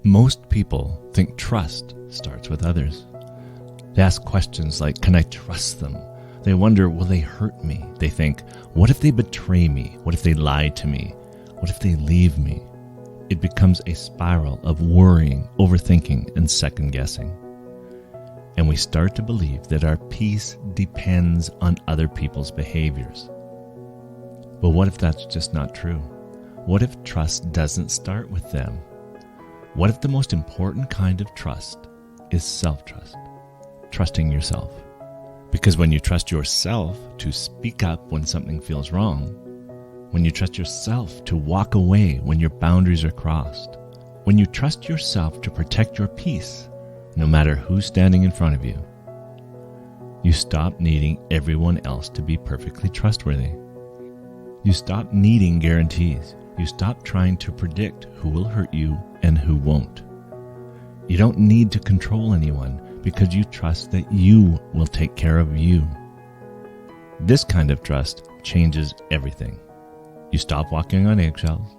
Most people think trust starts with others. They ask questions like, can I trust them? They wonder, will they hurt me? They think, what if they betray me? What if they lie to me? What if they leave me? It becomes a spiral of worrying, overthinking, and second-guessing. And we start to believe that our peace depends on other people's behaviors. But what if that's just not true? What if trust doesn't start with them? What if the most important kind of trust is self-trust? Trusting yourself. Because when you trust yourself to speak up when something feels wrong, when you trust yourself to walk away when your boundaries are crossed, when you trust yourself to protect your peace, no matter who's standing in front of you, you stop needing everyone else to be perfectly trustworthy. You stop needing guarantees. You stop trying to predict who will hurt you and who won't. You don't need to control anyone because you trust that you will take care of you. This kind of trust changes everything. You stop walking on eggshells.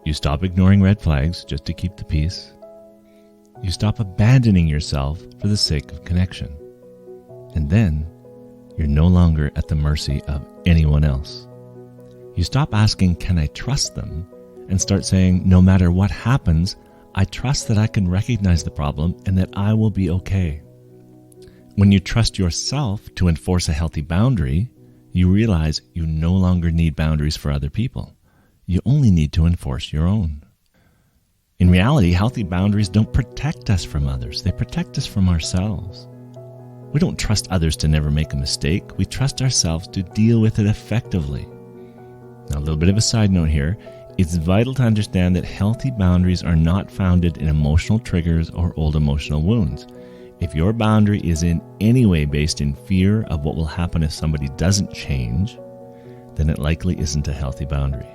You stop ignoring red flags just to keep the peace. You stop abandoning yourself for the sake of connection. And then you're no longer at the mercy of anyone else. You stop asking, can I trust them? And start saying, no matter what happens, I trust that I can recognize the problem and that I will be okay. When you trust yourself to enforce a healthy boundary, you realize you no longer need boundaries for other people. You only need to enforce your own. In reality, healthy boundaries don't protect us from others. They protect us from ourselves. We don't trust others to never make a mistake. We trust ourselves to deal with it effectively. Now, a little bit of a side note here. It's vital to understand that healthy boundaries are not founded in emotional triggers or old emotional wounds. If your boundary is in any way based in fear of what will happen if somebody doesn't change, then it likely isn't a healthy boundary.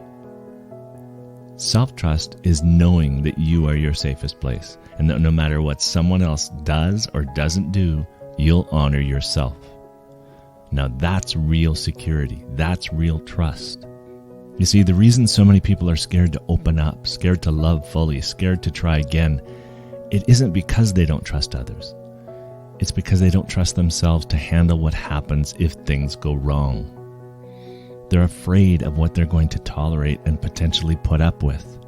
Self-trust is knowing that you are your safest place and that no matter what someone else does or doesn't do, you'll honor yourself. Now that's real security. That's real trust. You see, the reason so many people are scared to open up, scared to love fully, scared to try again, it isn't because they don't trust others. It's because they don't trust themselves to handle what happens if things go wrong. They're afraid of what they're going to tolerate and potentially put up with.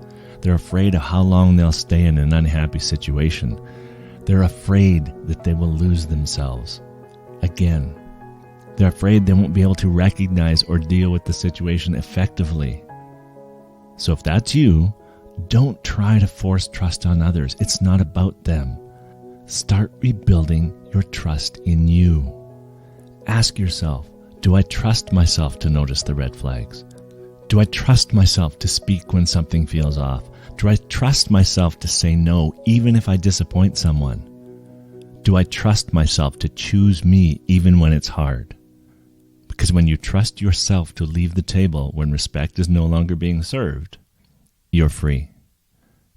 They're afraid of how long they'll stay in an unhappy situation. They're afraid that they will lose themselves again. They're afraid they won't be able to recognize or deal with the situation effectively. So if that's you, don't try to force trust on others. It's not about them. Start rebuilding your trust in you. Ask yourself, do I trust myself to notice the red flags? Do I trust myself to speak when something feels off? Do I trust myself to say no even if I disappoint someone? Do I trust myself to choose me even when it's hard? Because when you trust yourself to leave the table when respect is no longer being served, you're free.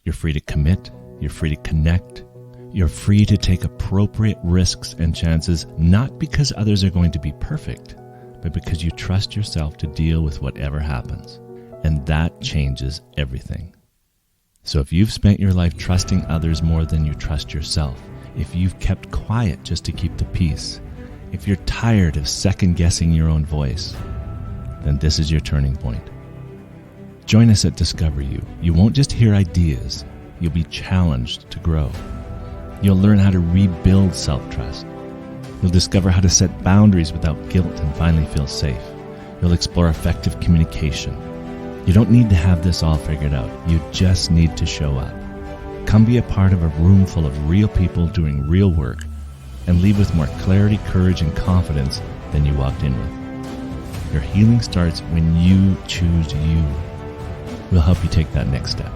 You're free to commit. You're free to connect. You're free to take appropriate risks and chances, not because others are going to be perfect, but because you trust yourself to deal with whatever happens. And that changes everything. So if you've spent your life trusting others more than you trust yourself, if you've kept quiet just to keep the peace, if you're tired of second-guessing your own voice, then this is your turning point. Join us at Discover You. You won't just hear ideas, you'll be challenged to grow. You'll learn how to rebuild self-trust. You'll discover how to set boundaries without guilt and finally feel safe. You'll explore effective communication. You don't need to have this all figured out. You just need to show up. Come be a part of a room full of real people doing real work and leave with more clarity, courage, and confidence than you walked in with. Your healing starts when you choose you. We'll help you take that next step.